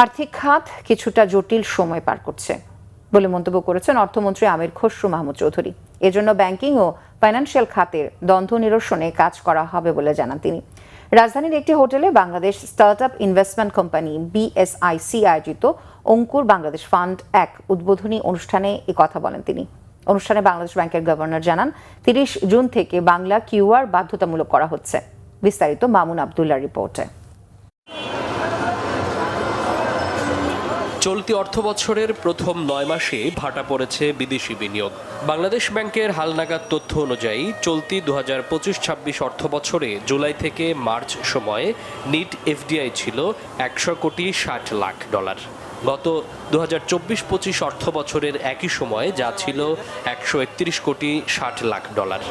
আর্থিক খাত কিছুটা জটিল সময় পার করছে বলে মন্তব্য করেছেন অর্থমন্ত্রী আমির খসরু মাহমুদ চৌধুরী। এজন্য ব্যাংকিং ও ফাইন্যান্সিয়াল খাতের দ্বন্দ্ব নিরসনে কাজ করা হবে বলে জানান তিনি। রাজধানীর একটি হোটেলে Bangladesh startup investment company BSIC আয়োজিত অঙ্কুর বাংলাদেশ ফান্ড 1 উদ্বোধনী অনুষ্ঠানে কথা বলেন তিনি। অনুষ্ঠানে বাংলাদেশ ব্যাংকের গভর্নর জানান 30 জুন থেকে বাংলা QR বাধ্যতামূলক করা হচ্ছে। বিস্তারিত মামুন আবদুল্লাহর রিপোর্টে। চলতি অর্থবছরের প্রথম 9 মাসে ভাটা পড়েছে বিদেশি বিনিয়োগ। বাংলাদেশ ব্যাংকের হালনাগাদ তথ্য অনুযায়ী চলতি 2025-26 অর্থবছরে জুলাই থেকে মার্চ সময়ে নিট FDI ছিল $100,60,00,000। গত 2024-25 অর্থবছরের একই সময়ে যা ছিল $131,60,00,000।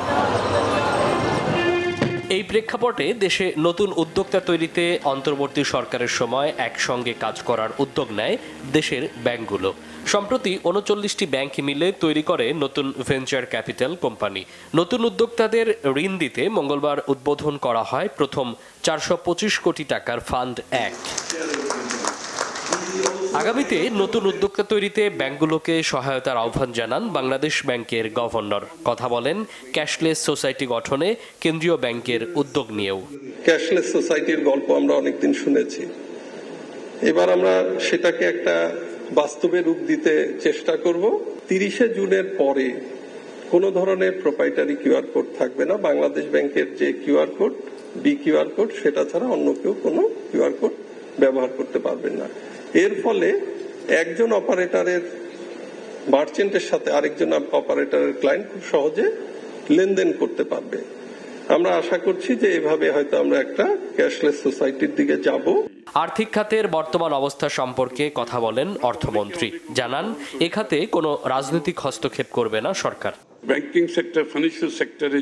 এই প্রেক্ষাপটে দেশে নতুন উদ্যোক্তা তৈরিতে অন্তর্বর্তী সরকারের সময় একসঙ্গে কাজ করার উদ্যোগ নেয় দেশের ব্যাংকগুলো। সম্প্রতি 39টি ব্যাংক মিলে তৈরি করে নতুন ভেঞ্চার ক্যাপিটাল কোম্পানি। নতুন উদ্যোক্তাদের ঋণ দিতে মঙ্গলবার উদ্বোধন করা হয় প্রথম 425 কোটি টাকার ফান্ড 1। আগামীতে নতুন উদ্যোক্তা তৈরিতে ব্যাংকগুলোকে সহায়তার আহ্বান জানান বাংলাদেশ ব্যাংকের গভর্নর। কথা বলেন ক্যাশলেস সোসাইটি গঠনে কেন্দ্রীয় ব্যাংকের উদ্যোগ নিয়েও। ক্যাশলেস সোসাইটির গল্প আমরা অনেকদিন শুনেছি, এবার আমরা সেটাকে একটা বাস্তবে রূপ দিতে চেষ্টা করব। 30 জুনের পরে কোনো ধরনের প্রোপ্রাইটারি QR কোড থাকবে না। বাংলাদেশ ব্যাংকের যে QR কোড BQR কোড সেটা ছাড়া অন্য কেউ কোনো QR কোড ব্যবহার করতে পারবেন না। এর ফলে একজন অপারেটরের মার্চেন্টের সাথে আরেকজন অপারেটরের ক্লায়েন্ট খুব সহজে লেনদেন করতে পারবে। আমরা আশা করছি যে এভাবে হয়তো আমরা একটা ক্যাশলেস সোসাইটির দিকে যাব। আর্থিক খাতের বর্তমান অবস্থা সম্পর্কে কথা বলেন অর্থমন্ত্রী। জানান এ খাতে কোনো রাজনৈতিক হস্তক্ষেপ করবে না সরকার। ব্যাংকিং সেক্টর, ফাইন্যান্সিয়াল সেক্টরে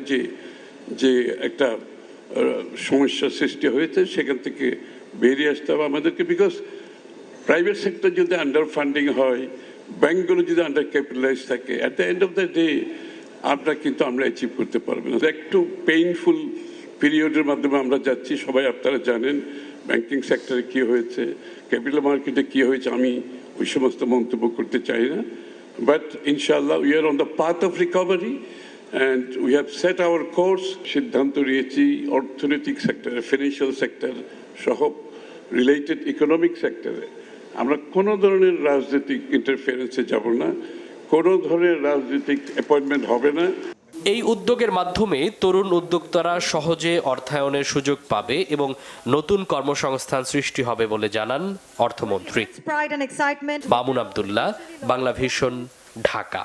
যে একটা সমস্যা সৃষ্টি হয়েছে সেখান থেকে বেরিয়ে আসতে হবে আমাদেরকে। বিকজ প্রাইভেট সেক্টর যদি আন্ডার ফান্ডিং হয়, ব্যাংকগুলো যদি আন্ডার ক্যাপিটালাইজ থাকে, at the end of the day আমরা অ্যাচিভ করতে পারবো না। একটু পেইনফুল পিরিয়ডের মাধ্যমে আমরা যাচ্ছি। সবাই আপনারা জানেন ব্যাংকিং সেক্টরে কি হয়েছে, ক্যাপিটাল মার্কেটে কি হয়েছে। আমি ওই সমস্ত মন্তব্য করতে চাই না, বাট ইনশাআল্লাহ we are on the path of recovery and we have set hour course. সিদ্ধান্ত নিয়েছি অর্থনৈতিক সেক্টরে, ফিনান্সিয়াল সেক্টর সহ রিলেটেড ইকোনমিক সেক্টরে আমরা কোনো ধরনের রাজনৈতিক ইন্টারফারেন্সে যাব না, কোনো ধরনের রাজনৈতিক অ্যাপয়েন্টমেন্ট হবে না। এই উদ্যোগের মাধ্যমে তরুণ উদ্যোক্তারা সহজে অর্থায়নের সুযোগ পাবে এবং নতুন কর্মসংস্থান সৃষ্টি হবে বলে জানান অর্থমন্ত্রী। মামুন আবদুল্লাহ, বাংলা ভিশন, ঢাকা।